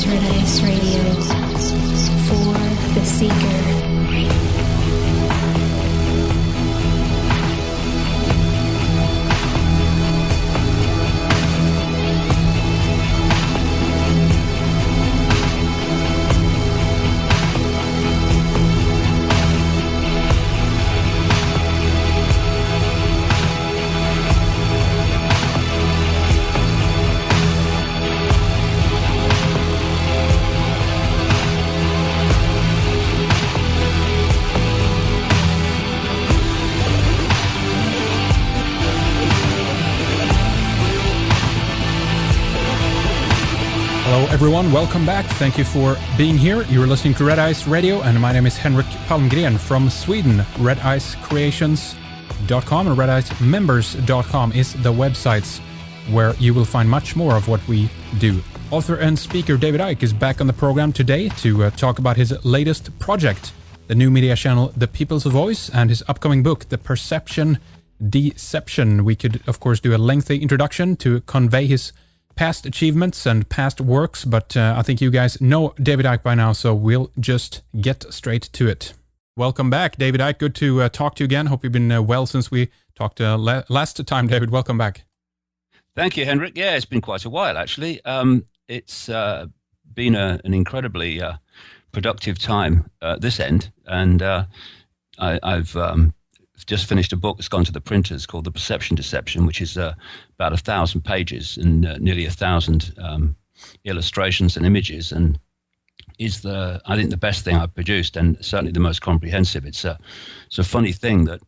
Red Ice Radio for the Seeker. Everyone, welcome back. Thank you for being here. You're listening to Red Ice Radio, and my name is Henrik Palmgren from Sweden. RedIceCreations.com and RedIceMembers.com is the websites where you will find much more of what we do. Author and speaker David Icke is back on the program today to talk about his latest project, the new media channel The People's Voice, and his upcoming book, The Perception Deception. We could, of course, do a lengthy introduction to convey his past achievements and past works, but I think you guys know David Icke by now, so we'll just get straight to it. Welcome back, David Icke. Good to talk to you again. Hope you've been well since we talked last time, David. Welcome back. Thank you, Henrik. Yeah, it's been quite a while, actually. It's been an incredibly productive time at this end, and I've just finished a book that's gone to the printers called The Perception Deception, which is about 1,000 pages and nearly 1,000 illustrations and images, and is I think the best thing I've produced, and certainly the most comprehensive. It's a funny thing that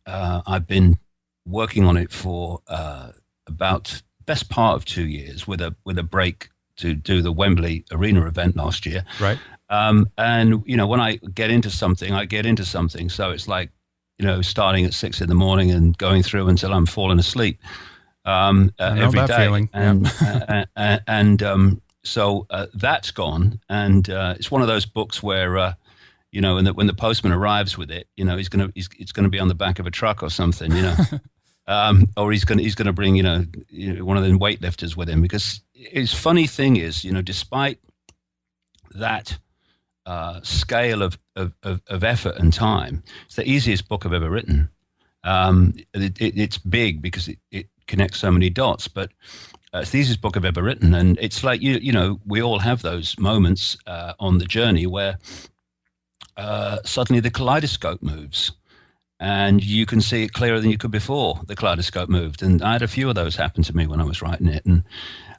I've been working on it for about best part of 2 years with a break to do the Wembley Arena event last year. Right. And when I get into something, I get into something. So it's like, starting at 6 a.m. and going through until I'm falling asleep every day. Feeling. So that's gone, and it's one of those books where when the postman arrives with it, it's gonna be on the back of a truck or something, or he's gonna bring one of the weightlifters with him, because his funny thing is, despite that scale of effort and time, it's the easiest book I've ever written. It's big because it connects so many dots, but it's the easiest book I've ever written. And it's like, we all have those moments on the journey where suddenly the kaleidoscope moves and you can see it clearer than you could before the kaleidoscope moved. And I had a few of those happen to me when I was writing it. And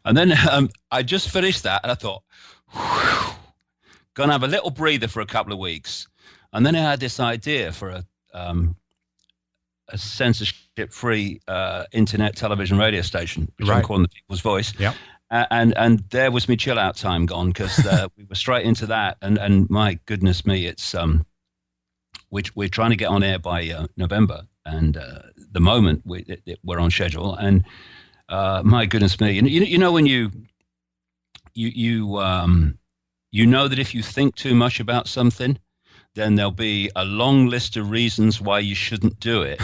then I just finished that and I thought, whew, gonna have a little breather for a couple of weeks, and then I had this idea for a censorship-free internet television radio station, which I'm calling The People's Voice. Yeah. And there was my chill-out time gone, because we were straight into that. And my goodness me, it's we're trying to get on air by November, and the moment we're on schedule. And my goodness me, when you know that if you think too much about something, then there'll be a long list of reasons why you shouldn't do it.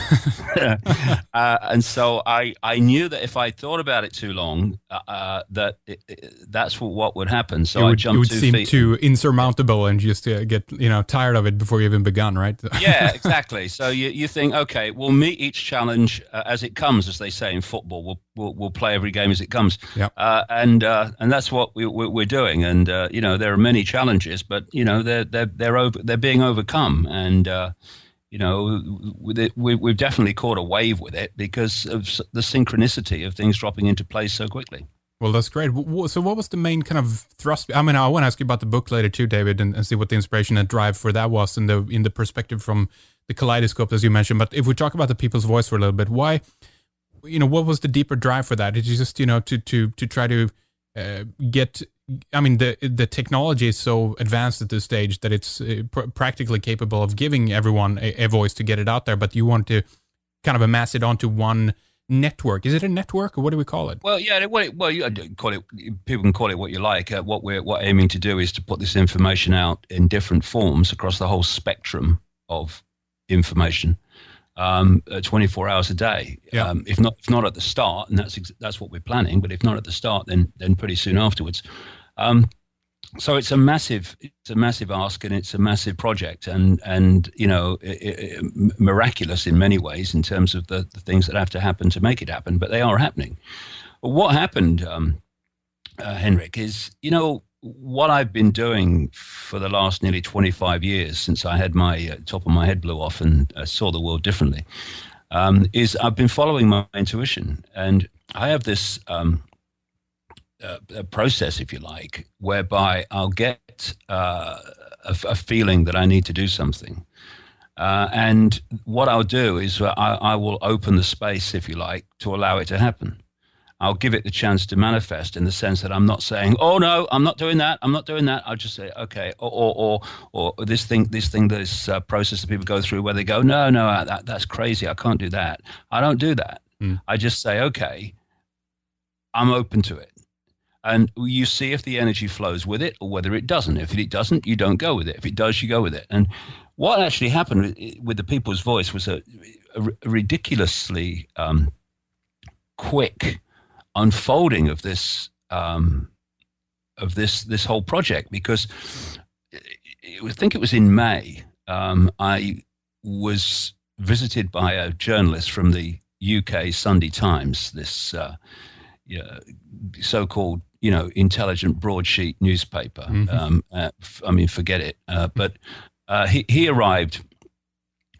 And so I knew that if I thought about it too long, that's what would happen. So I jumped 2 feet. It would seem too insurmountable and just get tired of it before you even begun, right? Yeah, exactly. So you think, okay, we'll meet each challenge as it comes, as they say in football. We'll play every game as it comes. Yeah. And that's what we're doing. And there are many challenges, but they're being overcome, and we've definitely caught a wave with it because of the synchronicity of things dropping into place so quickly. Well, that's great. So what was the main kind of thrust? I mean, I want to ask you about the book later too, David, and see what the inspiration and drive for that was in the perspective from the kaleidoscope, as you mentioned. But if we talk about The People's Voice for a little bit, why, what was the deeper drive for that? Did you just, to try to get, I mean, the technology is so advanced at this stage that it's practically capable of giving everyone a voice to get it out there, but you want to kind of amass it onto one network. Is it a network, or what do we call it? Well, yeah, you call it. People can call it what you like. What we're aiming to do is to put this information out in different forms across the whole spectrum of information, 24 hours a day. Yeah. If not at the start, and that's what we're planning. But if not at the start, then pretty soon afterwards. So it's a massive ask, and it's a massive project, and miraculous in many ways in terms of the things that have to happen to make it happen, but they are happening. What happened, Henrik, is what I've been doing for the last nearly 25 years since I had my top of my head blew off and saw the world differently, is I've been following my intuition, and I have this. A process, if you like, whereby I'll get a feeling that I need to do something. And what I'll do is I will open the space, if you like, to allow it to happen. I'll give it the chance to manifest in the sense that I'm not saying, "Oh no, I'm not doing that. I'm not doing that." I'll just say, "Okay," or this process that people go through where they go, "No, that's crazy. I can't do that." I don't do that. I just say, "Okay, I'm open to it." And you see if the energy flows with it or whether it doesn't. If it doesn't, you don't go with it. If it does, you go with it. And what actually happened with the People's Voice was a ridiculously quick unfolding of this whole project, because I think it was in May. I was visited by a journalist from the UK Sunday Times, this so-called intelligent broadsheet newspaper. Forget it. But he arrived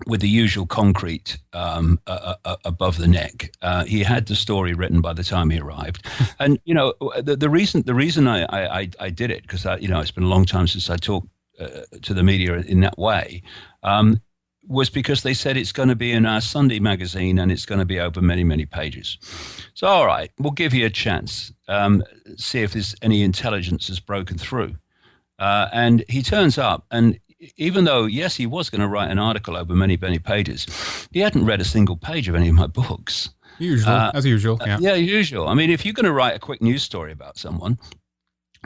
with the usual concrete above the neck. He had the story written by the time he arrived, and the reason I did it, because it's been a long time since I talked to the media in that way. Was because they said it's going to be in our Sunday magazine and it's going to be over many, many pages. So, all right, we'll give you a chance, see if there's any intelligence has broken through. And he turns up, and even though, yes, he was going to write an article over many, many pages, he hadn't read a single page of any of my books. As usual. Yeah, usual. I mean, if you're going to write a quick news story about someone,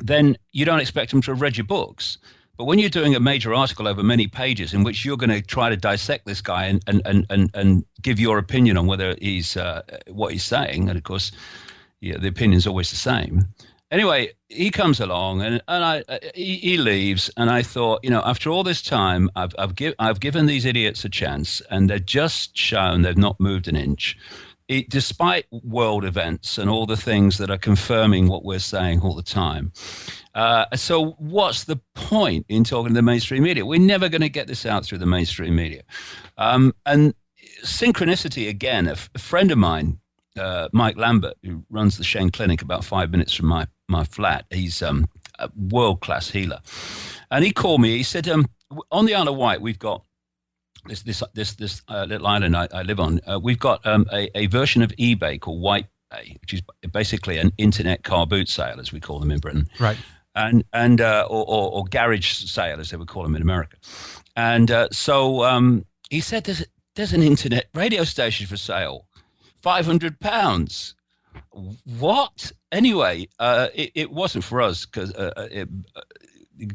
then you don't expect them to have read your books. But when you're doing a major article over many pages in which you're going to try to dissect this guy and give your opinion on whether he's what he's saying, and of course, the opinion's always the same. Anyway, he comes along and he leaves, and I thought, after all this time, I've given these idiots a chance, and they're just shown they've not moved an inch. Despite world events and all the things that are confirming what we're saying all the time. So what's the point in talking to the mainstream media? We're never going to get this out through the mainstream media. And synchronicity, again, a friend of mine, Mike Lambert, who runs the Shane Clinic about 5 minutes from my flat, he's a world-class healer. And he called me, he said, on the Isle of Wight, we've got this little island I live on, we've got a version of eBay called White Bay, which is basically an internet car boot sale, as we call them in Britain, right? And or garage sale, as they would call them in America. And so he said, "There's an internet radio station for sale, £500." What? Anyway, it wasn't for us because it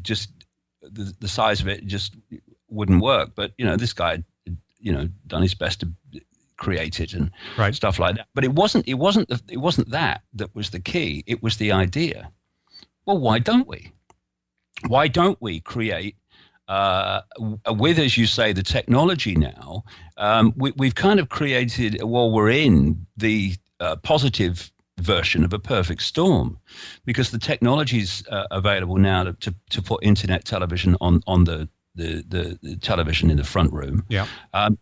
just the size of it just wouldn't work. But this guy had done his best to create it and stuff like that. But it wasn't that was the key. It was the idea. Well, why don't we? Why don't we create with, as you say, the technology now? We've kind of created. Well, we're in the positive version of a perfect storm, because the technology's available now to put internet television on the television in the front room. Yeah.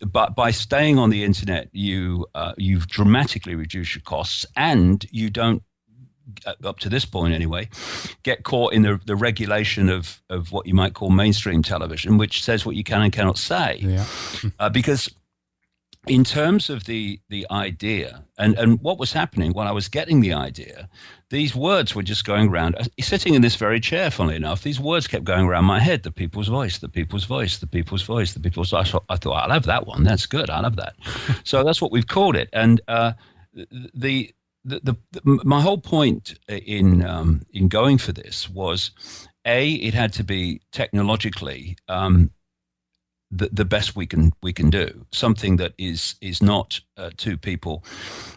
But by staying on the internet, you've dramatically reduced your costs, and you don't, up to this point anyway, get caught in the regulation of what you might call mainstream television, which says what you can and cannot say. Yeah. Because in terms of the idea and what was happening when I was getting the idea, these words were just going around. Sitting in this very chair, funnily enough, these words kept going around my head: the people's voice, the people's voice, the people's voice, the people's voice. I thought, I'll have that one. That's good. I'll have that. So that's what we've called it. And my whole point in going for this was, it had to be technologically the best we can do. Something that is not two people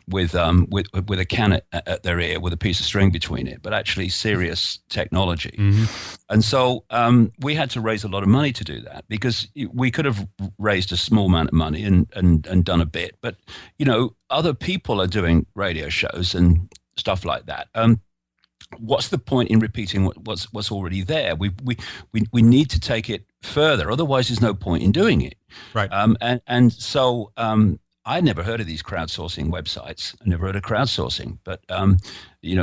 with a can at their ear with a piece of string between it, but actually serious technology. Mm-hmm. And so we had to raise a lot of money to do that, because we could have raised a small amount of money and done a bit, but other people are doing radio shows and stuff like that. What's the point in repeating what's already there? We need to take it further. Otherwise, there's no point in doing it. Right. So I'd never heard of these crowdsourcing websites. I never heard of crowdsourcing. But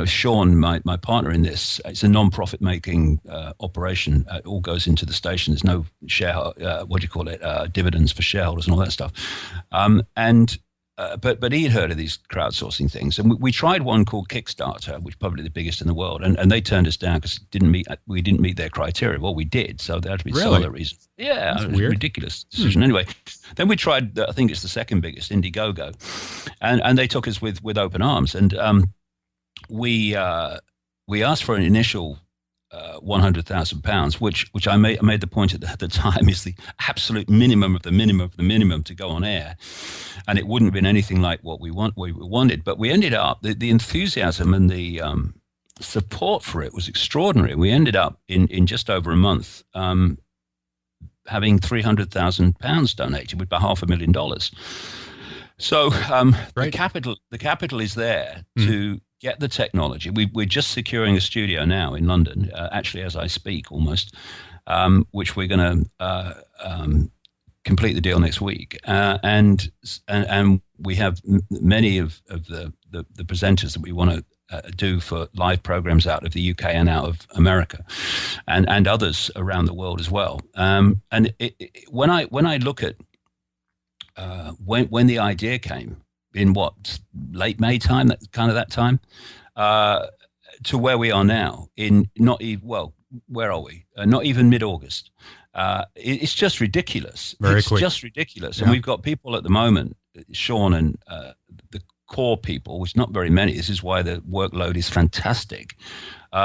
Sean, my partner in this, it's a non-profit making operation. It all goes into the station. There's no dividends for shareholders and all that stuff. But he had heard of these crowdsourcing things, and we tried one called Kickstarter, which is probably the biggest in the world, and they turned us down because we didn't meet their criteria. Well, we did, so there had to be some other reason. Yeah, it was a ridiculous decision. Anyway, then we tried. I think it's the second biggest, Indiegogo, and they took us with open arms, and we asked for an initial £100,000, which I made the point at the time is the absolute minimum of the minimum to go on air, and it wouldn't have been anything like what we wanted. But we ended up the enthusiasm and the support for it was extraordinary. We ended up in just over a month having £300,000 donated with about $500,000. So the capital is there to get the technology. We're just securing a studio now in London, actually as I speak almost, which we're going to complete the deal next week. And we have many of the presenters that we want to do for live programs out of the UK and out of America, and others around the world as well. And when I look at when the idea came in late May time, that time, to where we are now in where are we? Not even mid-August. It's just ridiculous. It's just ridiculous. Yeah. And we've got people at the moment, Sean and the core people, which not very many. This is why the workload is fantastic.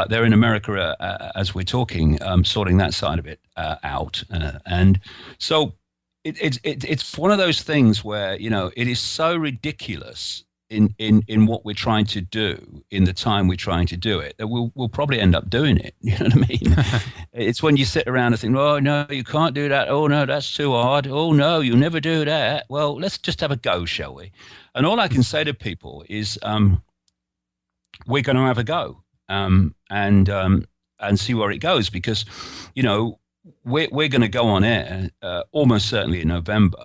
They're in America as we're talking, sorting that side of it out. And so it's one of those things where, it is so ridiculous in what we're trying to do in the time we're trying to do it that we'll probably end up doing it. You know what I mean? It's when you sit around and think, oh no, you can't do that. Oh no, that's too hard. Oh no, you'll never do that. Well, let's just have a go, shall we? And all I can say to people is we're going to have a go and see where it goes, because we're going to go on air almost certainly in November,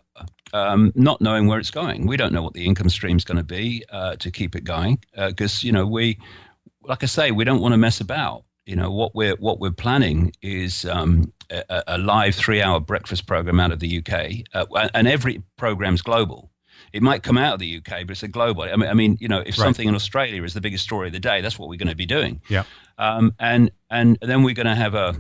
not knowing where it's going. We don't know what the income stream is going to be to keep it going, because we, like I say, we don't want to mess about. What we're planning is a live 3-hour breakfast program out of the UK, and every program's global. It might come out of the UK, but it's a global. I mean, if something in Australia is the biggest story of the day, that's what we're going to be doing. Yeah. And then we're going to have a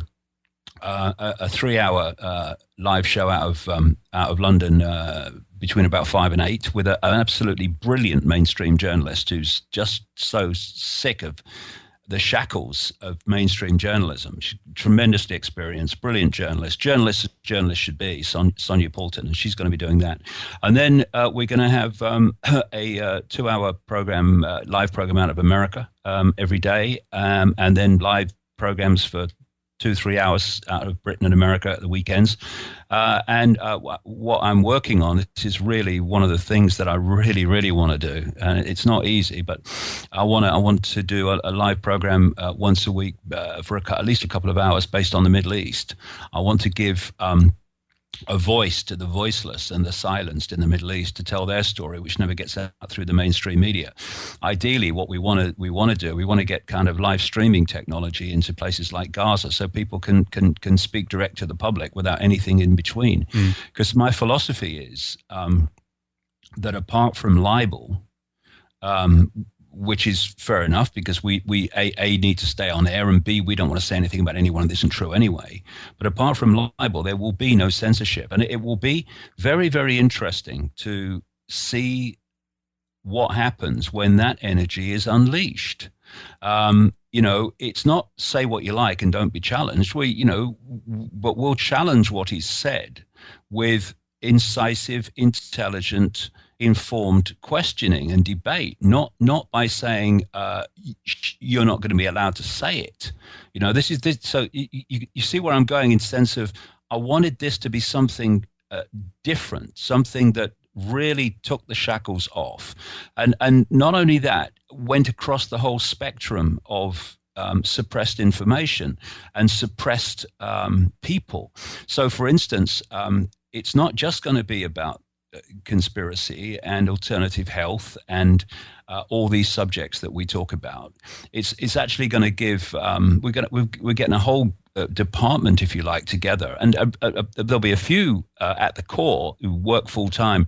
3-hour live show out of London between about 5 and 8 with an absolutely brilliant mainstream journalist who's just so sick of the shackles of mainstream journalism. She's tremendously experienced, brilliant journalist. Journalists should be, Sonia Poulton, and she's going to be doing that. And then we're going to have a 2-hour program, live program out of America every day, and then live programs for 2-3 hours out of Britain and America at the weekends. And what I'm working on, this is really one of the things that I really, really want to do. And it's not easy, but I want to do a live program once a week for at least a couple of hours based on the Middle East. I want to give a voice to the voiceless and the silenced in the Middle East to tell their story, which never gets out through the mainstream media. Ideally, what we want to get kind of live streaming technology into places like Gaza, so people can speak direct to the public without anything in between. Because my philosophy is that apart from libel, which is fair enough, because we A, need to stay on air, and B, we don't want to say anything about anyone that isn't true anyway. But apart from libel, there will be no censorship. And it will be very, very interesting to see what happens when that energy is unleashed. It's not say what you like and don't be challenged. But we'll challenge what is said with incisive, intelligent, informed questioning and debate, not by saying you're not going to be allowed to say it. You know, this. So you see where I'm going in sense of I wanted this to be something different, something that really took the shackles off, and not only that, went across the whole spectrum of suppressed information and suppressed people. So, for instance, it's not just going to be about conspiracy and alternative health and all these subjects that we talk about. It's actually going to give we're getting a whole department, if you like, together, and there'll be a few at the core who work full time,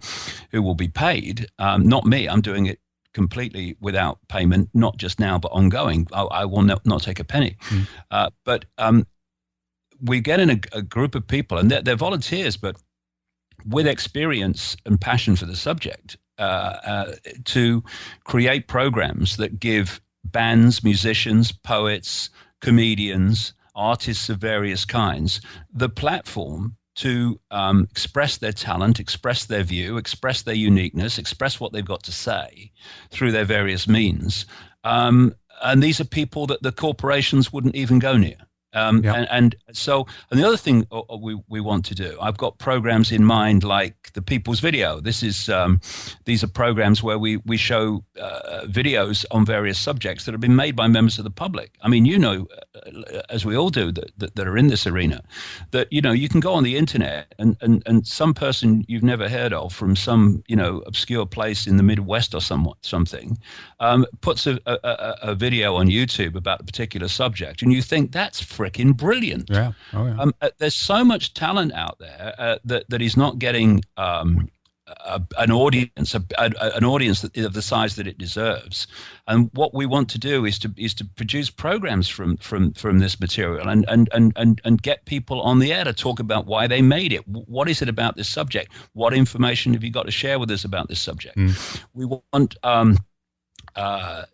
who will be paid. Not me. I'm doing it completely without payment, not just now, but ongoing. I will not take a penny. But we get in a group of people, and they're volunteers, but with experience and passion for the subject, to create programs that give bands, musicians, poets, comedians, artists of various kinds the platform to express their talent, express their view, express their uniqueness, express what they've got to say through their various means. And these are people that the corporations wouldn't even go near. And the other thing we want to do, I've got programs in mind like the People's Video. These are programs where we show videos on various subjects that have been made by members of the public. I mean, you know, as we all do that are in this arena, that, you know, you can go on the internet and some person you've never heard of from some, you know, obscure place in the Midwest or something puts a video on YouTube about a particular subject, and you think that's freaking brilliant. Yeah. Oh, yeah. There's so much talent out there that is not getting an audience, an audience of the size that it deserves. And what we want to do is to produce programs from this material and get people on the air to talk about why they made it. What is it about this subject? What information have you got to share with us about this subject? We want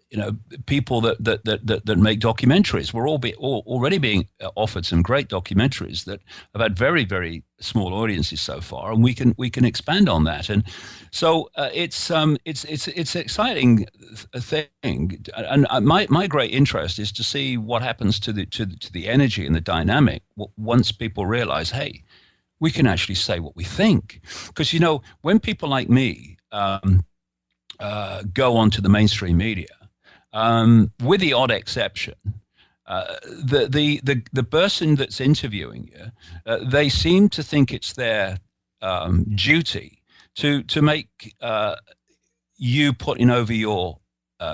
you know, people that make documentaries. We're already being offered some great documentaries that have had very, very small audiences so far, and we can expand on that. And so it's an exciting thing. And my great interest is to see what happens to the energy and the dynamic once people realize, hey, we can actually say what we think. Because, you know, when people like me go onto the mainstream media, with the odd exception, the person that's interviewing you, they seem to think it's their duty to make you putting over your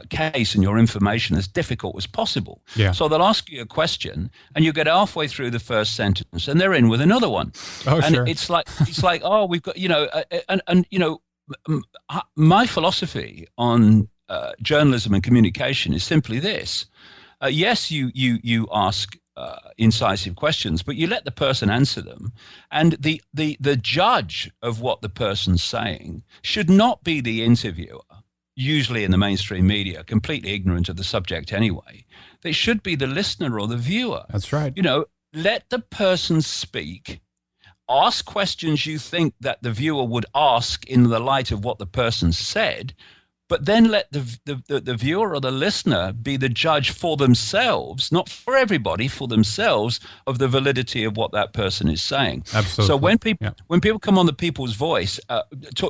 case and your information as difficult as possible. Yeah. So they'll ask you a question, and you get halfway through the first sentence, and they're in with another one. Oh, and sure. it's like oh, we've got, you know, and you know. My philosophy on journalism and communication is simply this. Yes, you ask incisive questions, but you let the person answer them. And the judge of what the person's saying should not be the interviewer, usually in the mainstream media, completely ignorant of the subject anyway. They should be the listener or the viewer. That's right. You know, let the person speak. Ask questions you think that the viewer would ask in the light of what the person said, but then let the viewer or the listener be the judge for themselves, not for everybody, for themselves, of the validity of what that person is saying. Absolutely. So when people come on the People's Voice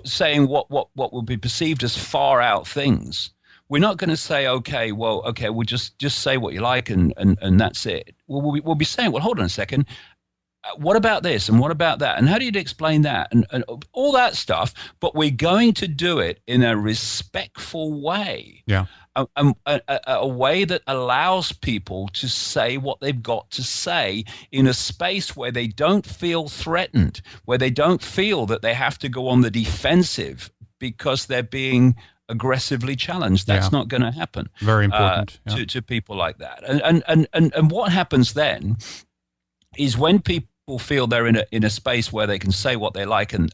saying what will be perceived as far out things, we're not going to say, okay, we'll just say what you like and that's it. We'll be saying, well, hold on a second. What about this and what about that? And how do you explain that? And all that stuff. But we're going to do it in a respectful way. Yeah. A way that allows people to say what they've got to say in a space where they don't feel threatened, where they don't feel that they have to go on the defensive because they're being aggressively challenged. That's not going to happen. Very important. To people like that. And what happens then is when people feel they're in a space where they can say what they like and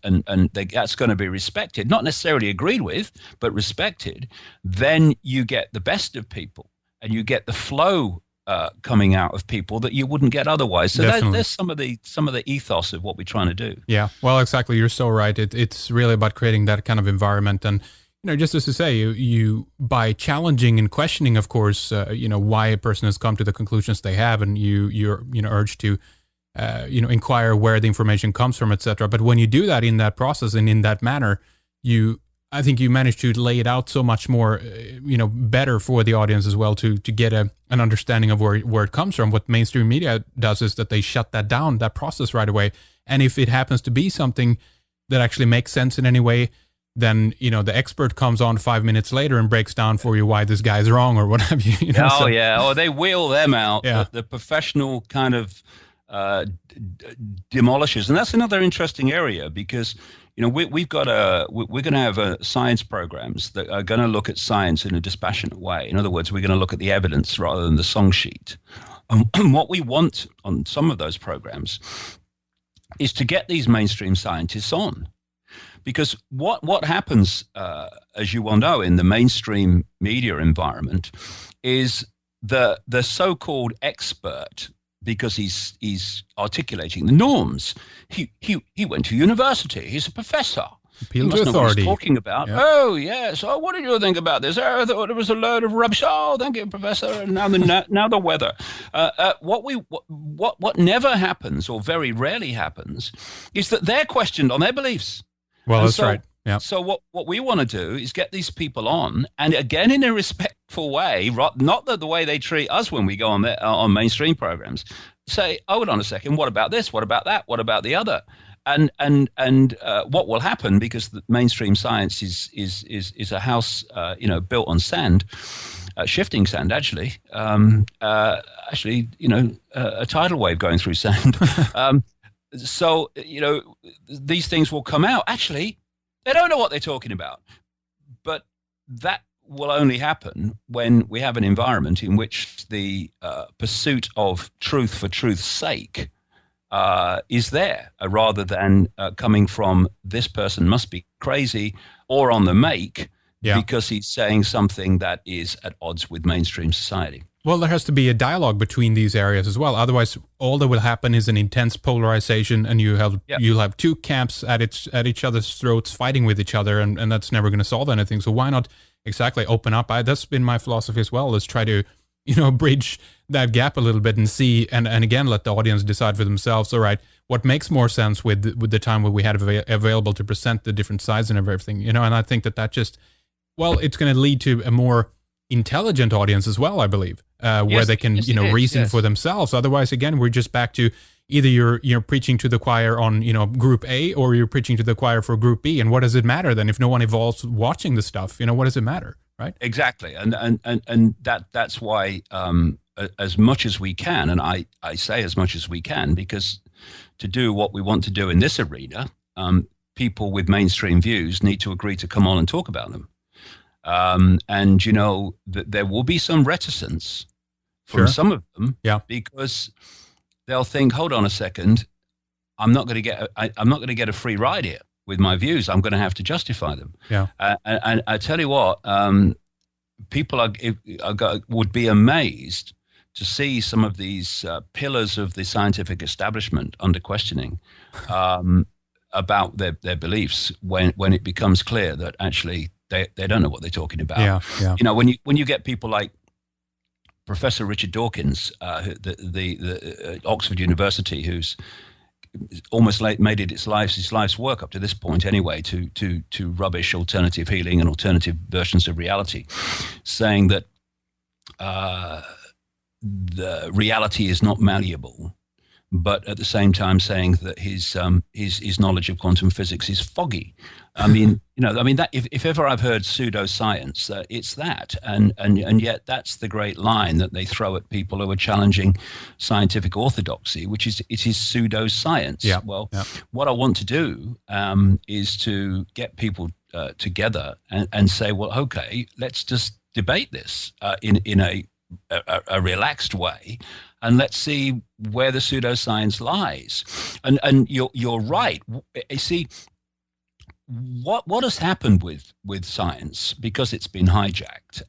that's going to be respected, not necessarily agreed with, but respected, then you get the best of people and you get the flow coming out of people that you wouldn't get otherwise. So there's some of the ethos of what we're trying to do. Yeah, well, exactly. You're so right. It's really about creating that kind of environment, and just as to say, you by challenging and questioning, of course, why a person has come to the conclusions they have, and you're urged to inquire where the information comes from, etc. But when you do that in that process and in that manner, I think you manage to lay it out so much more, better for the audience as well to get an understanding of where it comes from. What mainstream media does is that they shut that down, that process right away. And if it happens to be something that actually makes sense in any way, then, the expert comes on 5 minutes later and breaks down for you why this guy's wrong or what have you. Or they wheel them out, the professional kind of demolishers. And that's another interesting area because we're going to have science programs that are going to look at science in a dispassionate way. In other words, we're going to look at the evidence rather than the song sheet. And what we want on some of those programs is to get these mainstream scientists on. Because what happens, as you well know, in the mainstream media environment is the so-called expert, because he's articulating the norms. He went to university. He's a professor. Appeal to authority. Know what he's talking about. Yeah. Oh, yes. Oh, what did you think about this? Oh, I thought it was a load of rubbish. Oh, thank you, Professor. And now the weather. What never happens, or very rarely happens, is that they're questioned on their beliefs. Well, that's right. Yeah. So what we want to do is get these people on, and again in a respectful way, not the way they treat us when we go on mainstream programs. Say, hold on a second, what about this? What about that? What about the other? And what will happen, because the mainstream science is a house built on sand, shifting sand actually, a tidal wave going through sand. So these things will come out. Actually, they don't know what they're talking about, but that will only happen when we have an environment in which the pursuit of truth for truth's sake is there, rather than coming from this person must be crazy or on the make because he's saying something that is at odds with mainstream society. Well, there has to be a dialogue between these areas as well. Otherwise, all that will happen is an intense polarization, and you'll have two camps at each other's throats fighting with each other, and that's never going to solve anything. So why not exactly open up? That's been my philosophy as well. Let's try to bridge that gap a little bit and see, and again, let the audience decide for themselves. All right, what makes more sense with the time that we had available to present the different sides and everything, and I think that just, well, it's going to lead to a more intelligent audience as well, I believe, where they can, reason for themselves. Otherwise, again, we're just back to either you're preaching to the choir on, group A, or you're preaching to the choir for group B. And what does it matter then if no one evolves watching the stuff? What does it matter, right? Exactly, and that's why as much as we can, and I say as much as we can, because to do what we want to do in this arena, people with mainstream views need to agree to come on and talk about them. And there will be some reticence from some of them, because they'll think, hold on a second, I'm not going to get a free ride here with my views. I'm going to have to justify them. Yeah. And I tell you what, people would be amazed to see some of these pillars of the scientific establishment under questioning about their beliefs when it becomes clear that actually they don't know what they're talking about. Yeah. When you get people like Professor Richard Dawkins, the Oxford University, who's almost made it his life's work up to this point anyway to rubbish alternative healing and alternative versions of reality, saying that the reality is not malleable, but at the same time saying that his knowledge of quantum physics is foggy. That if ever I've heard pseudoscience, it's that, and yet that's the great line that they throw at people who are challenging scientific orthodoxy, which is it is pseudoscience. Yeah. Well, what I want to do is to get people together and say, well, okay, let's just debate this in a relaxed way, and let's see where the pseudoscience lies. And you're right. You see, what has happened with science, because it's been hijacked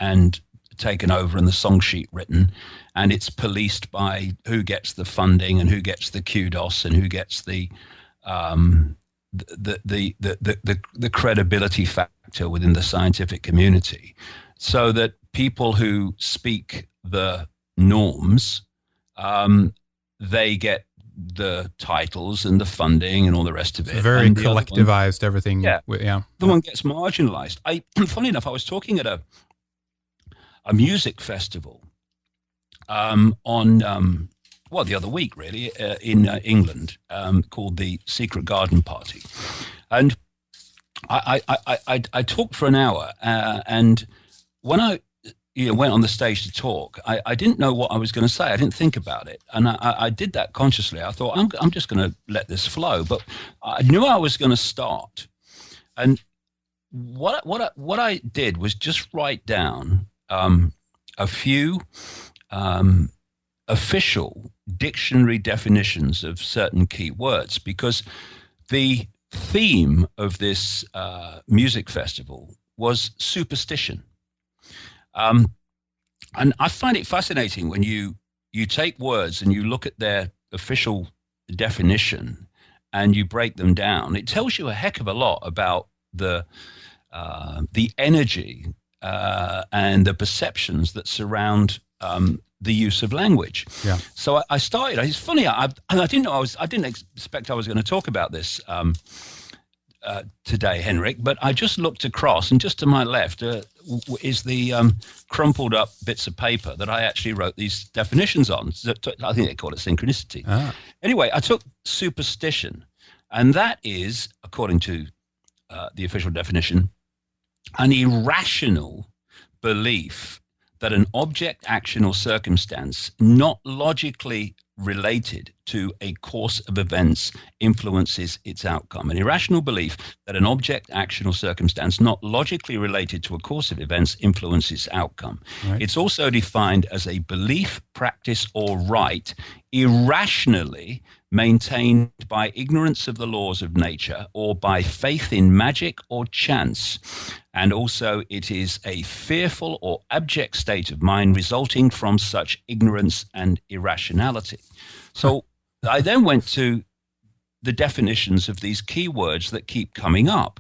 and taken over and the song sheet written, and it's policed by who gets the funding and who gets the kudos and who gets the credibility factor within the scientific community, so that people who speak the norms, they get the titles and the funding and all the rest of it. It's very collectivized, everything. Yeah. Yeah. The one gets marginalized. Funny enough, I was talking at a music festival the other week, really, in England, called the Secret Garden Party. And I talked for an hour, and when I went on the stage to talk, I didn't know what I was going to say. I didn't think about it, and I did that consciously. I thought, I'm just going to let this flow, but I knew I was going to start. And what I did was just write down a few official dictionary definitions of certain key words, because the theme of this music festival was superstition. And I find it fascinating when you take words and you look at their official definition and you break them down. It tells you a heck of a lot about the energy and the perceptions that surround the use of language. Yeah. So I started. It's funny. I didn't expect I was going to talk about this today, Henrik. But I just looked across, and just to my left is the crumpled up bits of paper that I actually wrote these definitions on. I think they call it synchronicity. Anyway, I took superstition, and that is, according to the official definition, an irrational belief that an object, action, or circumstance not logically related to a course of events influences its outcome. An irrational belief that an object, action, or circumstance not logically related to a course of events influences outcome. Right. It's also defined as a belief, practice, or right irrationally maintained by ignorance of the laws of nature or by faith in magic or chance. And also it is a fearful or abject state of mind resulting from such ignorance and irrationality. So I then went to the definitions of these key words that keep coming up.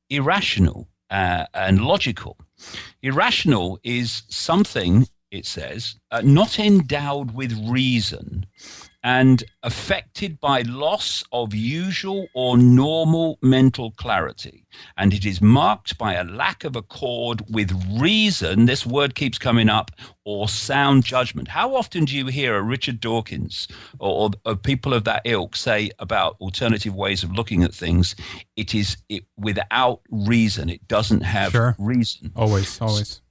Irrational and logical. Irrational is something, it says, not endowed with reason and affected by loss of usual or normal mental clarity. And it is marked by a lack of accord with reason, this word keeps coming up, or sound judgment. How often do you hear a Richard Dawkins or people of that ilk say about alternative ways of looking at things, it without reason, it doesn't have reason. Always.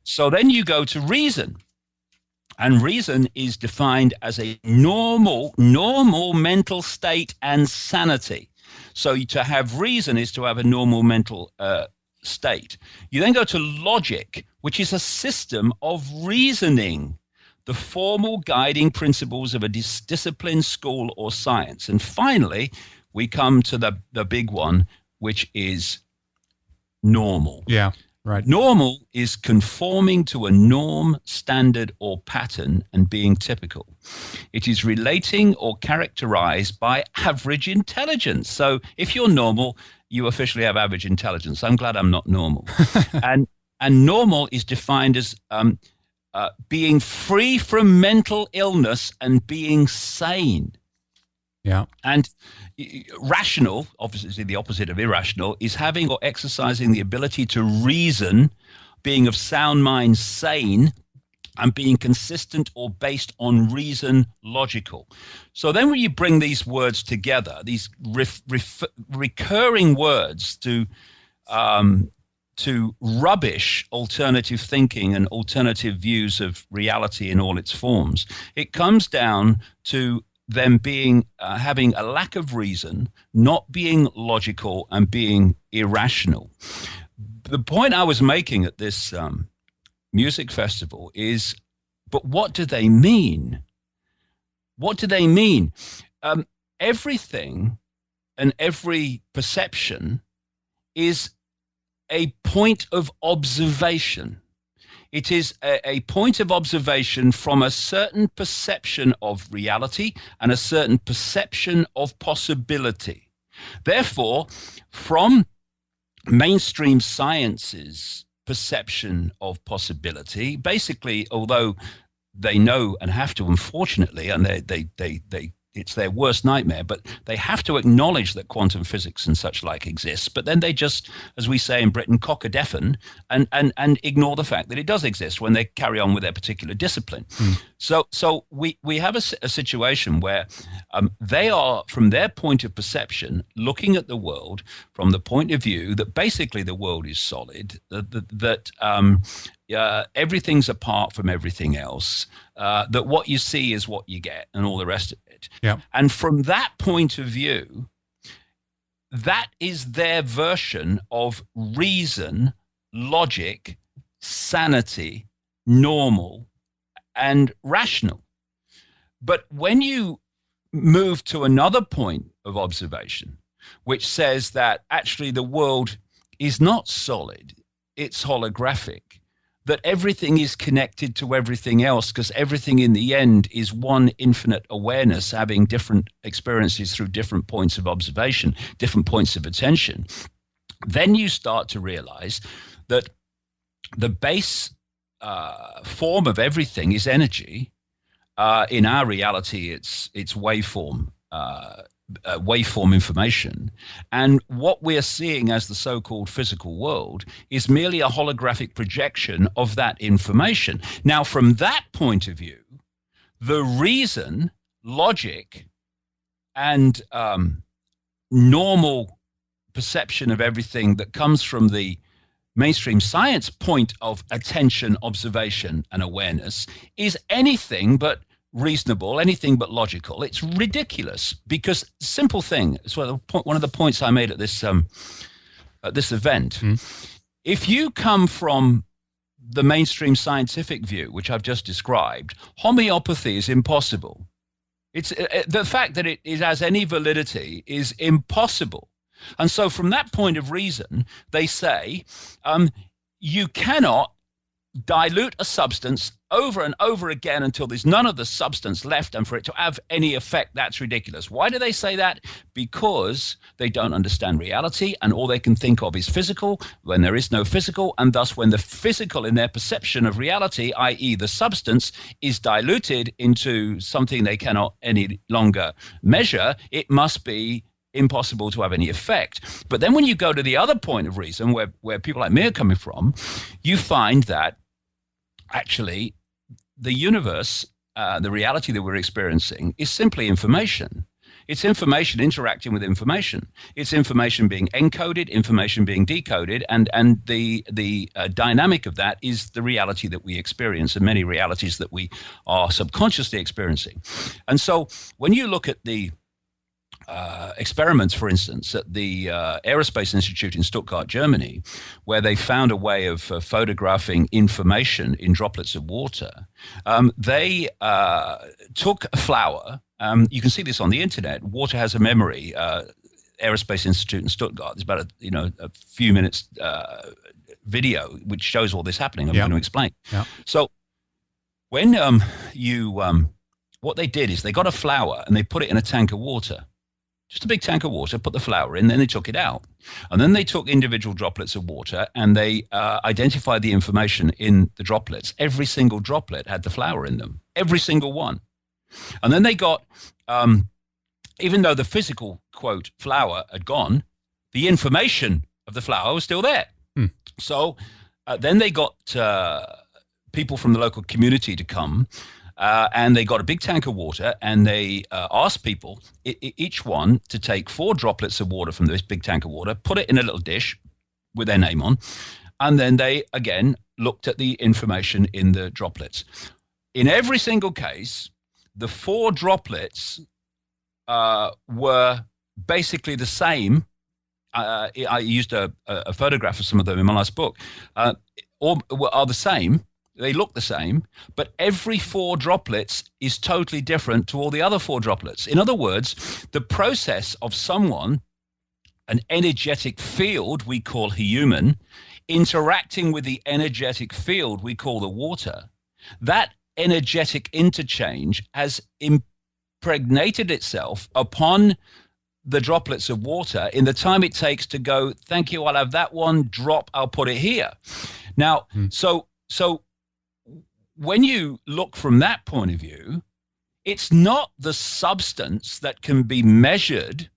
So then you go to reason. And reason is defined as a normal mental state and sanity. So to have reason is to have a normal mental state. You then go to logic, which is a system of reasoning, the formal guiding principles of a discipline, school, or science. And finally, we come to the big one, which is normal. Yeah. Right. Normal is conforming to a norm, standard, or pattern and being typical. It is relating or characterized by average intelligence. So if you're normal, you officially have average intelligence. I'm glad I'm not normal. And normal is defined as being free from mental illness and being sane. Yeah. And rational, obviously the opposite of irrational, is having or exercising the ability to reason, being of sound mind, sane, and being consistent or based on reason, logical. So then when you bring these words together, these recurring words to rubbish alternative thinking and alternative views of reality in all its forms, it comes down to them being having a lack of reason, not being logical, and being irrational. The point I was making at this music festival is, but what do they mean? What do they mean? Everything and every perception is a point of observation. It is a point of observation from a certain perception of reality and a certain perception of possibility. Therefore, from mainstream science's perception of possibility, basically, although they know and have to, unfortunately, and they it's their worst nightmare, but they have to acknowledge that quantum physics and such like exists. But then they just, as we say in Britain, cock a deafen and ignore the fact that it does exist when they carry on with their particular discipline. So we have a situation where they are, from their point of perception, looking at the world from the point of view that basically the world is solid, that everything's apart from everything else, that what you see is what you get and all the rest of it. Yeah. And from that point of view, that is their version of reason, logic, sanity, normal, and rational. But when you move to another point of observation, which says that actually the world is not solid, it's holographic, that everything is connected to everything else because everything in the end is one infinite awareness having different experiences through different points of observation, different points of attention, then you start to realize that the base form of everything is energy. In our reality, it's waveform information. And what we're seeing as the so-called physical world is merely a holographic projection of that information. Now, from that point of view, the reason, logic, and normal perception of everything that comes from the mainstream science point of attention, observation, and awareness is anything but reasonable, anything but logical. It's ridiculous because simple thing. It's one of the points I made at this event. If you come from the mainstream scientific view, which I've just described, homeopathy is impossible. It's the fact that it has any validity is impossible. And so from that point of reason, they say you cannot dilute a substance over and over again until there's none of the substance left, and for it to have any effect, that's ridiculous. Why do they say that? Because they don't understand reality, and all they can think of is physical when there is no physical, and thus when the physical in their perception of reality, i.e. the substance, is diluted into something they cannot any longer measure, it must be impossible to have any effect. But then when you go to the other point of reason, where people like me are coming from, you find that actually the universe, the reality that we're experiencing, is simply information. It's information interacting with information. It's information being encoded, information being decoded, and the dynamic of that is the reality that we experience, and many realities that we are subconsciously experiencing. And so when you look at the experiments, for instance, at the Aerospace Institute in Stuttgart, Germany, where they found a way of photographing information in droplets of water. They took a flower. You can see this on the internet. Water has a memory. Aerospace Institute in Stuttgart. There's about a few minutes video which shows all this happening. I'm going to explain. Yeah. So when what they did is they got a flower and they put it in a tank of water. Just a big tank of water, put the flower in, then they took it out. And then they took individual droplets of water and they identified the information in the droplets. Every single droplet had the flower in them, every single one. And then they got, even though the physical, quote, flower had gone, the information of the flower was still there. So then they got people from the local community to come. And they got a big tank of water, and they asked people, each one, to take 4 droplets of water from this big tank of water, put it in a little dish with their name on, and then they, again, looked at the information in the droplets. In every single case, the 4 droplets were basically the same. I used a photograph of some of them in my last book, or are the same. They look the same, but every 4 droplets is totally different to all the other 4 droplets. In other words, the process of someone, an energetic field we call human, interacting with the energetic field we call the water, that energetic interchange has impregnated itself upon the droplets of water in the time it takes to go, thank you, I'll have that one, drop, I'll put it here. Now, so when you look from that point of view, it's not the substance that can be measured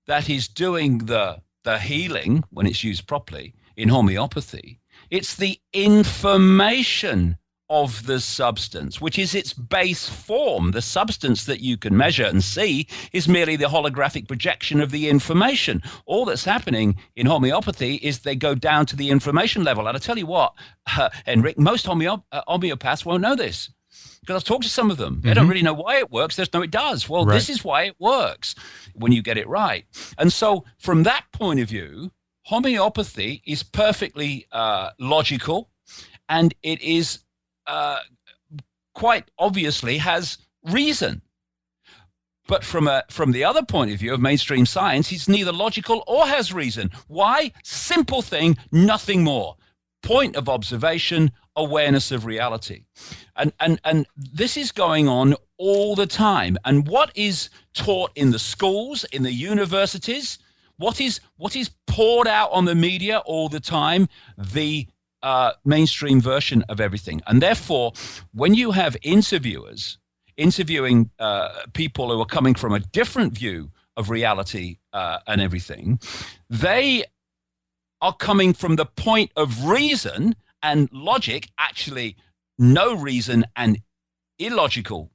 that is doing the healing when it's used properly in homeopathy. It's the information of the substance, which is its base form. The substance that you can measure and see is merely the holographic projection of the information. All that's happening in homeopathy is they go down to the information level. And I tell you what, Henrik, most homeopaths won't know this, because I've talked to some of them. They don't really know why it works. They just know it does. Well, this is why it works when you get it right. And so from that point of view, homeopathy is perfectly logical, and it is quite obviously has reason. But from the other point of view of mainstream science, it's neither logical or has reason. Why? Simple thing, nothing more. Point of observation, awareness of reality. And this is going on all the time. And what is taught in the schools, in the universities, what is poured out on the media all the time? The mainstream version of everything. And therefore, when you have interviewers interviewing people who are coming from a different view of reality and everything, they are coming from the point of reason and logic, actually no reason and illogical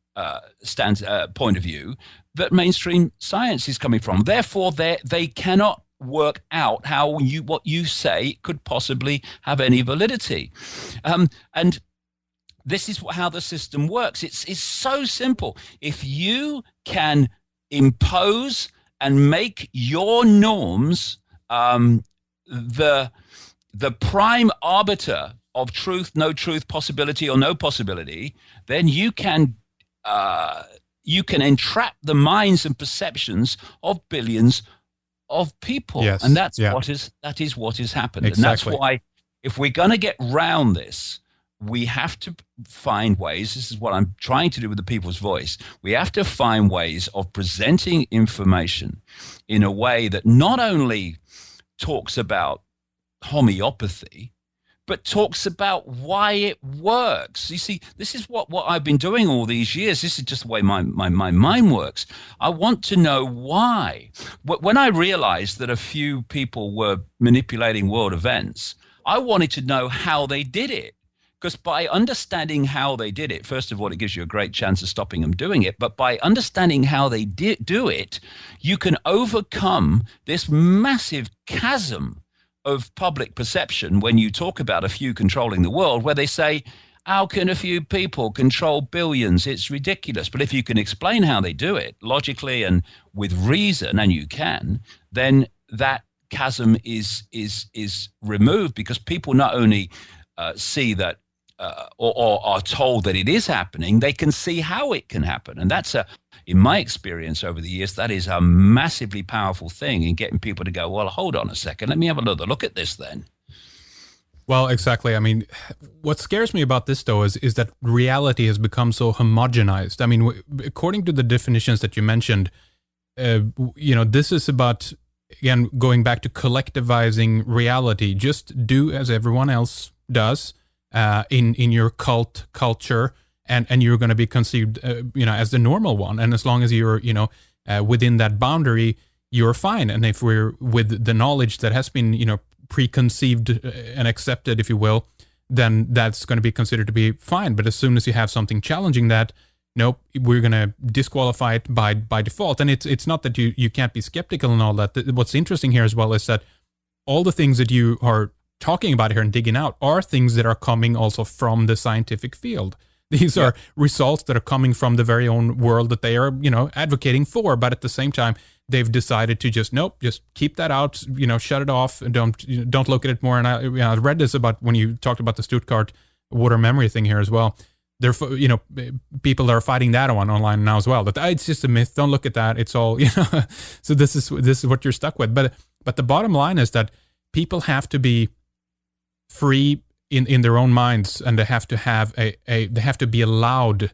point of view that mainstream science is coming from. Therefore, they cannot work out how what you say could possibly have any validity. And this is how the system works. It's so simple. If you can impose and make your norms the prime arbiter of truth, no truth, possibility or no possibility, then you can entrap the minds and perceptions of billions of people. Yes. And that is what has happened. Exactly. And that's why, if we're going to get round this, we have to find ways. This is what I'm trying to do with the People's Voice. We have to find ways of presenting information in a way that not only talks about homeopathy, but talks about why it works. You see, this is what I've been doing all these years. This is just the way my mind works. I want to know why. When I realized that a few people were manipulating world events, I wanted to know how they did it. Because by understanding how they did it, first of all, it gives you a great chance of stopping them doing it. But by understanding how they do it, you can overcome this massive chasm of public perception when you talk about a few controlling the world, where they say, how can a few people control billions? It's ridiculous. But if you can explain how they do it logically and with reason, and you can, then that chasm is removed, because people not only see that or are told that it is happening, they can see how it can happen. And that's in my experience over the years, that is a massively powerful thing in getting people to go, well, hold on a second, let me have another look at this then. Well, exactly. I mean, what scares me about this, though, is that reality has become so homogenized. I mean, according to the definitions that you mentioned, this is about, again, going back to collectivizing reality. Just do as everyone else does in your culture, and you're going to be conceived, as the normal one. And as long as you're, within that boundary, you're fine. And if we're with the knowledge that has been, preconceived and accepted, if you will, then that's going to be considered to be fine. But as soon as you have something challenging that, nope, we're going to disqualify it by default. And it's not that you can't be skeptical and all that. What's interesting here as well is that all the things that you are talking about here and digging out are things that are coming also from the scientific field. These are results that are coming from the very own world that they are, advocating for. But at the same time, they've decided to just keep that out, shut it off, and don't look at it more. And I read this about when you talked about the Stuttgart water memory thing here as well. There, people that are fighting that online now as well. That it's just a myth. Don't look at that. It's all, So this is what you're stuck with. But the bottom line is that people have to be free in their own minds, and they have to have they have to be allowed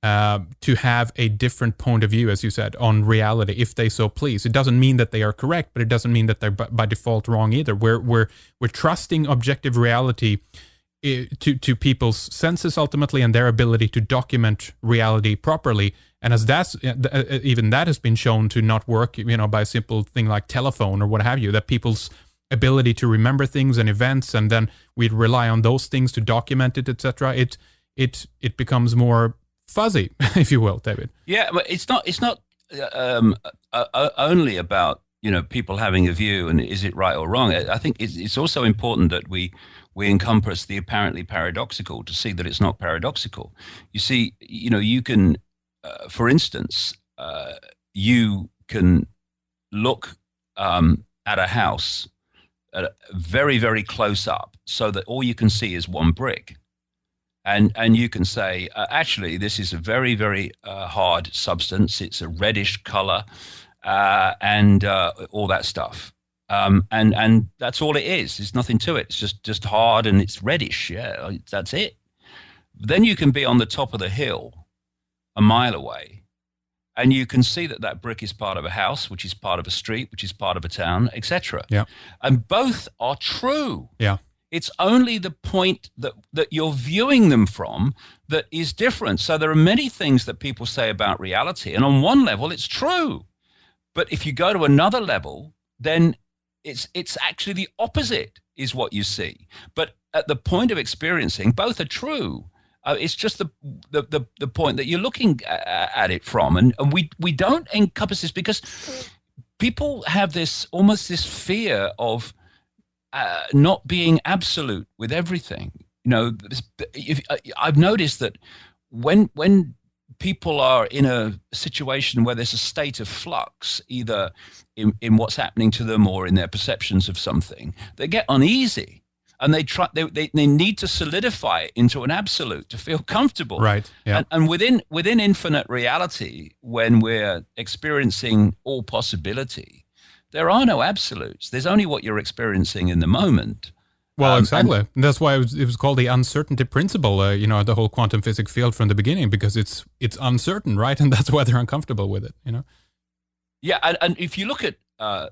to have a different point of view, as you said, on reality, if they so please. It doesn't mean that they are correct, but it doesn't mean that they're by default wrong either. We're trusting objective reality to people's senses ultimately, and their ability to document reality properly. And as that's even that has been shown to not work, by a simple thing like telephone or what have you, that people's ability to remember things and events, and then we rely on those things to document it, etc. It becomes more fuzzy, if you will, David. Yeah, but it's not only about people having a view and is it right or wrong. I think it's also important that we encompass the apparently paradoxical to see that it's not paradoxical. You see, you can, for instance, you can look at a house very, very close up, so that all you can see is one brick. And you can say, actually, this is a very, very hard substance. It's a reddish color, and all that stuff. And that's all it is. There's nothing to it. It's just hard and it's reddish. Yeah, that's it. Then you can be on the top of the hill, a mile away, and you can see that brick is part of a house, which is part of a street, which is part of a town, etc. Yeah. And both are true. Yeah. It's only the point that you're viewing them from that is different. So there are many things that people say about reality, and on one level it's true. But if you go to another level, then it's actually the opposite is what you see. But at the point of experiencing, both are true. It's just the point that you're looking at it from. And we don't encompass this because people have this fear of not being absolute with everything. I've noticed that when people are in a situation where there's a state of flux, either in what's happening to them or in their perceptions of something, they get uneasy and they need to solidify it into an absolute to feel comfortable. Right. Yeah. And within infinite reality, when we're experiencing all possibility, there are no absolutes. There's only what you're experiencing in the moment. Well, exactly. And that's why it was called the uncertainty principle, the whole quantum physics field from the beginning, because it's uncertain, right? And that's why they're uncomfortable with it, Yeah, and if you look at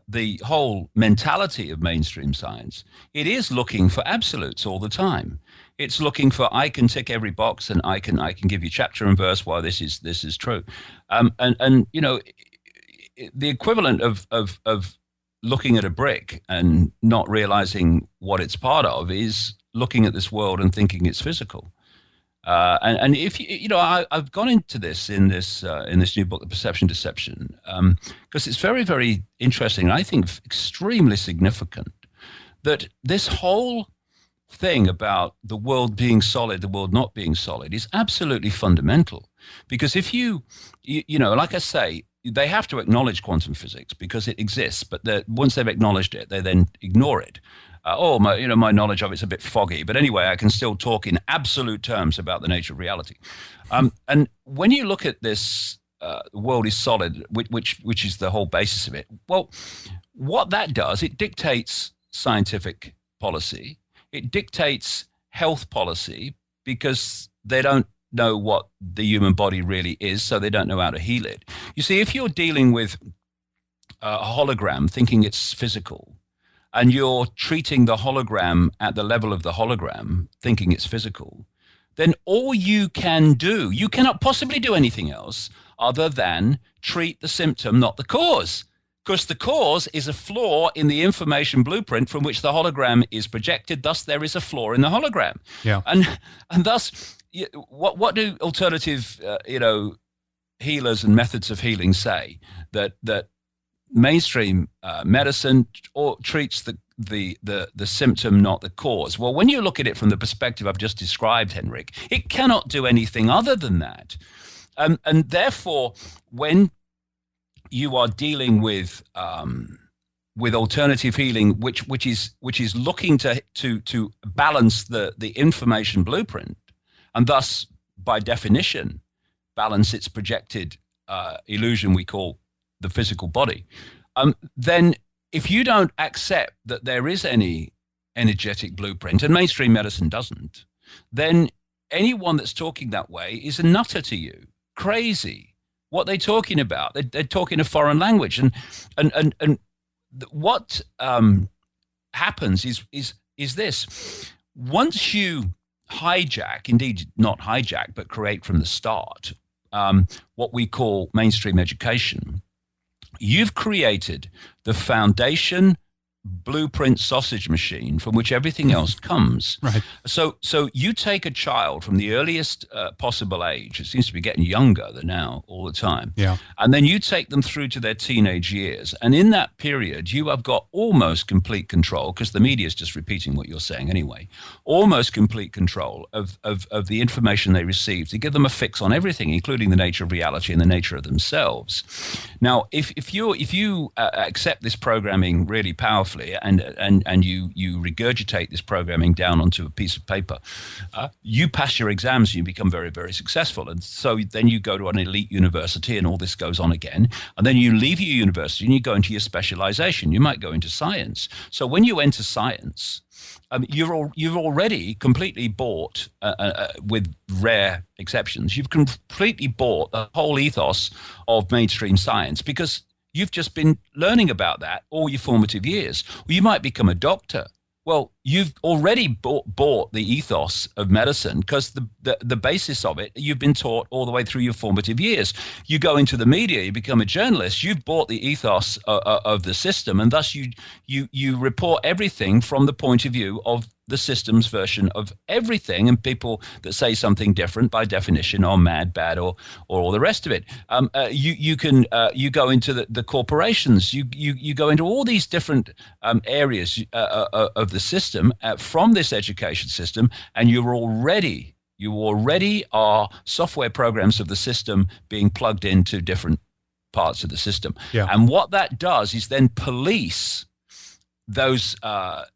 the whole mentality of mainstream science, it is looking for absolutes all the time. It's looking for, I can tick every box and I can give you chapter and verse why this is true. The equivalent of looking at a brick and not realizing what it's part of is looking at this world and thinking it's physical. And if I've gone into this in this new book, The Perception Deception, because it's very, very interesting, and I think extremely significant, that this whole thing about the world being solid, the world not being solid, is absolutely fundamental. Because if you like I say, they have to acknowledge quantum physics because it exists, but once they've acknowledged it, they then ignore it. My knowledge of it's a bit foggy, but anyway, I can still talk in absolute terms about the nature of reality. And when you look at this, the world is solid, which is the whole basis of it. Well, what that does, it dictates scientific policy, it dictates health policy, because they don't know what the human body really is, so they don't know how to heal it. You see, if you're dealing with a hologram, thinking it's physical, and you're treating the hologram at the level of the hologram, thinking it's physical, then all you can do, you cannot possibly do anything else other than treat the symptom, not the cause. Because the cause is a flaw in the information blueprint from which the hologram is projected. Thus, there is a flaw in the hologram. Yeah. And thus, what do alternative, healers and methods of healing say? That mainstream medicine treats the symptom, not the cause. Well, when you look at it from the perspective I've just described, Henrik, it cannot do anything other than that. And therefore, when you are dealing with alternative healing, which is looking to balance the information blueprint, and thus, by definition, balance its projected illusion we call the physical body, then if you don't accept that there is any energetic blueprint, and mainstream medicine doesn't, then anyone that's talking that way is a nutter to you. Crazy. What they're talking about? They're talking a foreign language, and what happens is this: once you hijack, indeed not hijack, but create from the start, what we call mainstream education, you've created the foundation blueprint sausage machine from which everything else comes. Right. So you take a child from the earliest possible age. It seems to be getting younger than now all the time. Yeah. And then you take them through to their teenage years. And in that period, you have got almost complete control, because the media is just repeating what you're saying anyway, almost complete control of the information they receive to give them a fix on everything, including the nature of reality and the nature of themselves. Now, if you accept this programming really powerfully, and you regurgitate this programming down onto a piece of paper, you pass your exams and you become very, very successful. And so then you go to an elite university and all this goes on again. And then you leave your university and you go into your specialization. You might go into science. So when you enter science, you've already completely bought, with rare exceptions, you've completely bought the whole ethos of mainstream science, because you've just been learning about that all your formative years. Well, you might become a doctor. Well, you've already bought the ethos of medicine, because the basis of it, you've been taught all the way through your formative years. You go into the media, you become a journalist, you've bought the ethos of the system, and thus you report everything from the point of view of the system's version of everything, and people that say something different by definition are mad, bad, or all the rest of it. You go into the corporations, you go into all these different areas of the system from this education system, and you already are software programs of the system being plugged into different parts of the system. Yeah. And what that does is then police those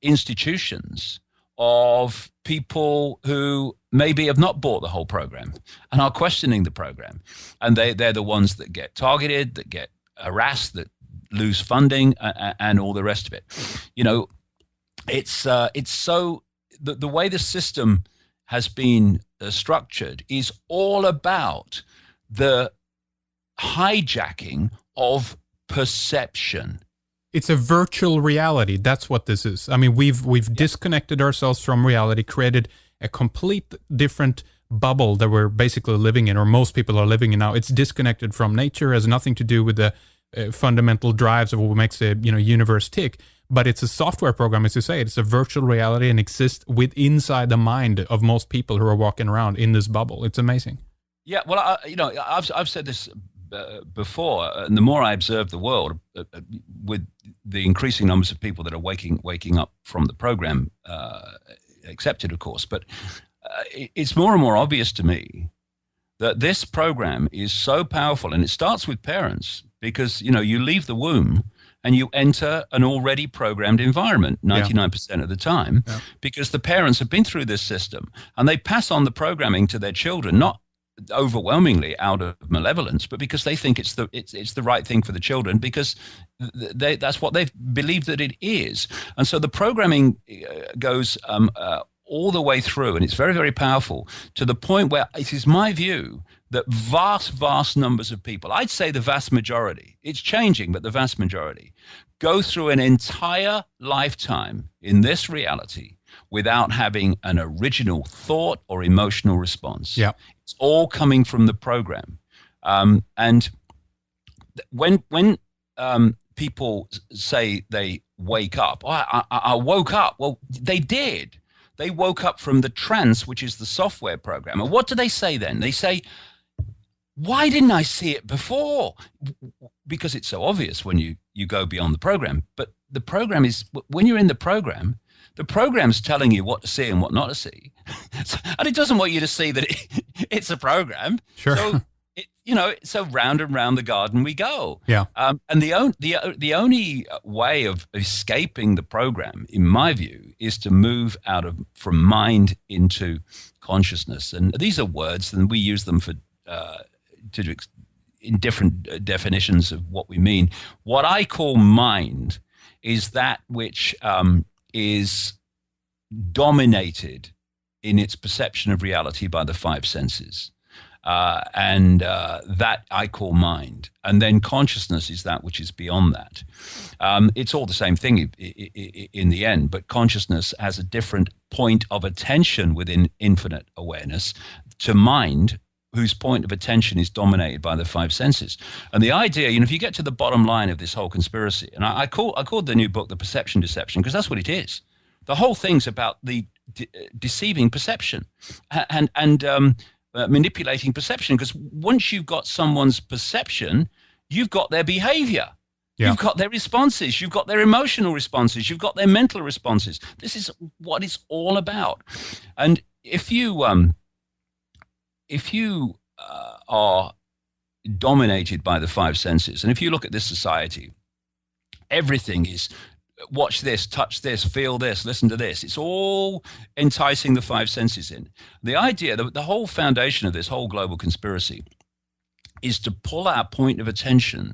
institutions of people who maybe have not bought the whole program and are questioning the program. And they're the ones that get targeted, that get harassed, that lose funding, and all the rest of it. You know, it's so the way the system has been structured is all about the hijacking of perception. It's a virtual reality. That's what this is. I mean, we've disconnected ourselves from reality, created a complete different bubble that we're basically living in, or most people are living in now. It's disconnected from nature, has nothing to do with the fundamental drives of what makes the universe tick. But it's a software program, as you say. It's a virtual reality and exists inside the mind of most people who are walking around in this bubble. It's amazing. Yeah, well, I've said this before, and the more I observe the world, with the increasing numbers of people that are waking up from the program, accepted, of course, but it's more and more obvious to me that this program is so powerful, and it starts with parents, because you leave the womb and you enter an already programmed environment 99% of the time, because the parents have been through this system and they pass on the programming to their children, not overwhelmingly out of malevolence, but because they think it's the right thing for the children, because that's what they believe that it is. And so the programming goes all the way through, and it's very, very powerful, to the point where it is my view that vast numbers of people, I'd say the vast majority, it's changing, but the vast majority, go through an entire lifetime in this reality without having an original thought or emotional response. Yeah. It's all coming from the program. And when people say they wake up, I woke up. Well, they did. They woke up from the trance, which is the software program. And what do they say then? They say, why didn't I see it before? Because it's so obvious when you go beyond the program. But the program is, when you're in the program's telling you what to see and what not to see. And it doesn't want you to see that it's a program. Sure. So, so round and round the garden we go. Yeah. And the only way of escaping the program, in my view, is to move from mind into consciousness. And these are words, and we use them in different definitions of what we mean. What I call mind is that which is dominated in its perception of reality by the five senses. And that I call mind. And then consciousness is that which is beyond that. It's all the same thing in the end, but consciousness has a different point of attention within infinite awareness to mind, whose point of attention is dominated by the five senses. And the idea, if you get to the bottom line of this whole conspiracy, and I called the new book The Perception Deception, because that's what it is. The whole thing's about the deceiving perception and manipulating perception, because once you've got someone's perception, you've got their behavior. Yeah. You've got their responses. You've got their emotional responses. You've got their mental responses. This is what it's all about. And if you are dominated by the five senses, and if you look at this society, everything is watch this, touch this, feel this, listen to this. It's all enticing the five senses in. The idea, the whole foundation of this whole global conspiracy is to pull our point of attention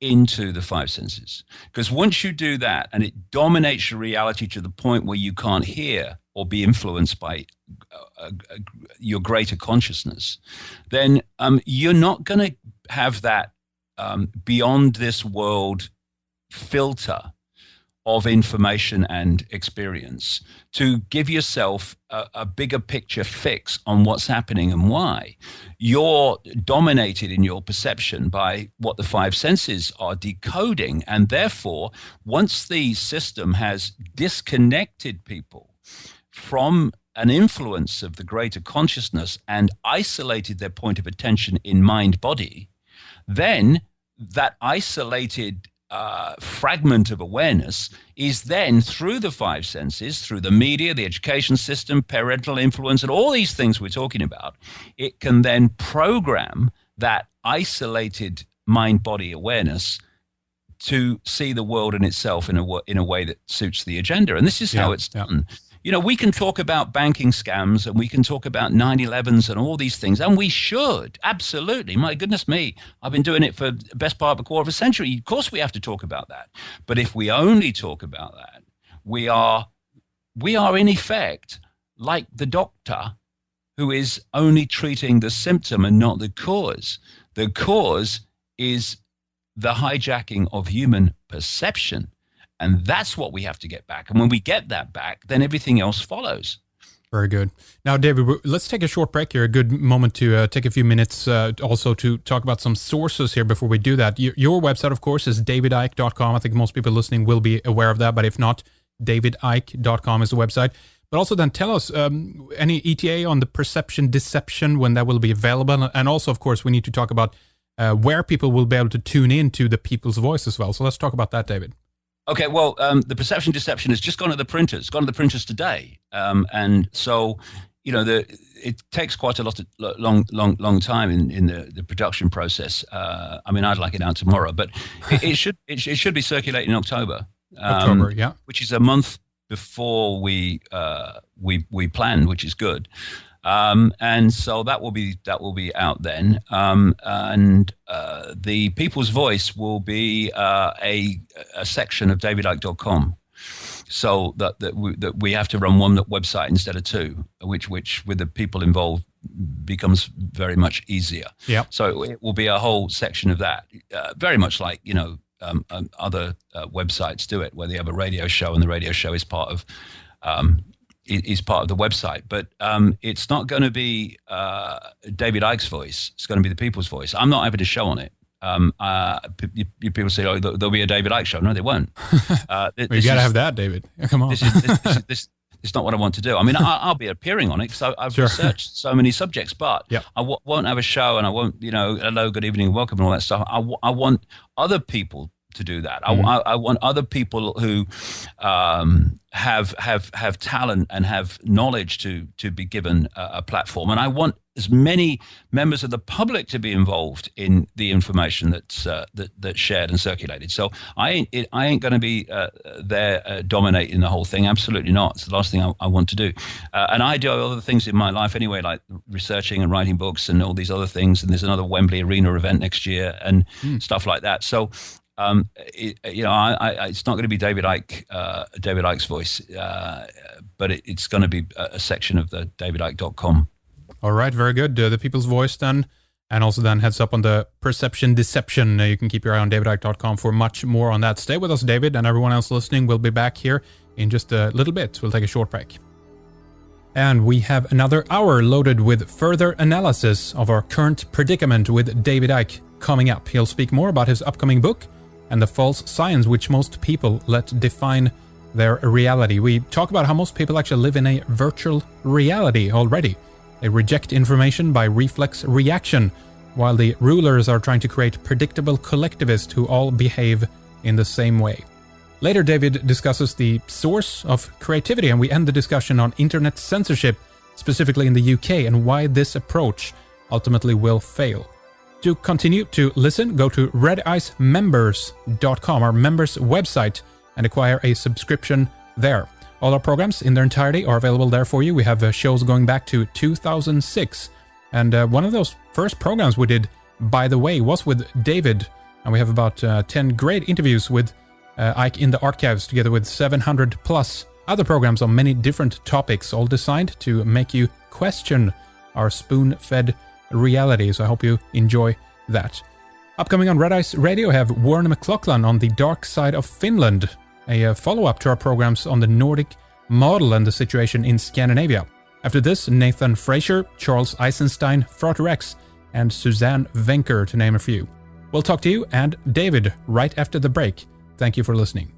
into the five senses. Because once you do that and it dominates your reality to the point where you can't hear or be influenced by your greater consciousness, then you're not going to have that beyond this world filter of information and experience to give yourself a bigger picture fix on what's happening and why. You're dominated in your perception by what the five senses are decoding, and therefore, once the system has disconnected people from an influence of the greater consciousness and isolated their point of attention in mind-body, then that isolated fragment of awareness is then, through the five senses, through the media, the education system, parental influence, and all these things we're talking about, it can then program that isolated mind-body awareness to see the world in itself in a way that suits the agenda. And this is how it's done. We can talk about banking scams and we can talk about 9/11s and all these things, and we should, absolutely. My goodness me, I've been doing it for the best part of a quarter of a century. Of course we have to talk about that. But if we only talk about that, we are in effect like the doctor who is only treating the symptom and not the cause. The cause is the hijacking of human perception. And that's what we have to get back. And when we get that back, then everything else follows. Very good. Now, David, let's take a short break here. A good moment to take a few minutes also to talk about some sources here before we do that. Your website, of course, is davidicke.com. I think most people listening will be aware of that. But if not, davidicke.com is the website. But also then tell us any ETA on the perception deception, when that will be available. And also, of course, we need to talk about where people will be able to tune in to the people's voice as well. So let's talk about that, David. Okay, well, the perception deception has just gone to the printers. It's gone to the printers today, and so it takes quite a long time in the production process. I mean, I'd like it out tomorrow, but it should be circulating in October. October, yeah, which is a month before we planned, which is good. And so that will be out then. And the People's Voice will be a section of davidicke.com. So that we have to run one website instead of two, which with the people involved becomes very much easier. Yeah. So it will be a whole section of that, very much like other websites do it, where they have a radio show and the radio show is part of the website, but it's not going to be David Icke's voice. It's going to be the people's voice. I'm not having a show on it. People say, "Oh, there'll be a David Icke show." No, there won't. Well, you got to have that, David. Come on. This is not what I want to do. I mean, I'll be appearing on it because I've researched so many subjects, but I won't have a show, and I won't, hello, good evening, welcome, and all that stuff. I want other people to do that. I want other people who have talent and have knowledge to be given a platform, and I want as many members of the public to be involved in the information that's shared and circulated. So I ain't going to be there dominating the whole thing. Absolutely not. It's the last thing I want to do. And I do other things in my life anyway, like researching and writing books and all these other things. And there's another Wembley Arena event next year and stuff like that. So It's not going to be David Icke's voice, but it's going to be a section of the davidicke.com. All right, very good. The people's voice then. And also then heads up on the perception deception. You can keep your eye on davidicke.com for much more on that. Stay with us, David, and everyone else listening. We'll be back here in just a little bit. We'll take a short break. And we have another hour loaded with further analysis of our current predicament with David Icke coming up. He'll speak more about his upcoming book and the false science which most people let define their reality. We talk about how most people actually live in a virtual reality already. They reject information by reflex reaction, while the rulers are trying to create predictable collectivists who all behave in the same way. Later, David discusses the source of creativity, and we end the discussion on internet censorship, specifically in the UK, and why this approach ultimately will fail. To continue to listen, go to redicemembers.com, our members website, and acquire a subscription there. All our programs in their entirety are available there for you. We have shows going back to 2006. And one of those first programs we did, by the way, was with David. And we have about 10 great interviews with Icke in the archives, together with 700 plus other programs on many different topics, all designed to make you question our spoon-fed reality. So I hope you enjoy that. Upcoming on Red Ice Radio, I have Warren McLaughlin on the dark side of Finland, a follow-up to our programs on the Nordic model and the situation in Scandinavia. After this, Nathan Fraser, Charles Eisenstein, Frater X, and Suzanne Venker, to name a few. We'll talk to you and David right after the break. Thank you for listening.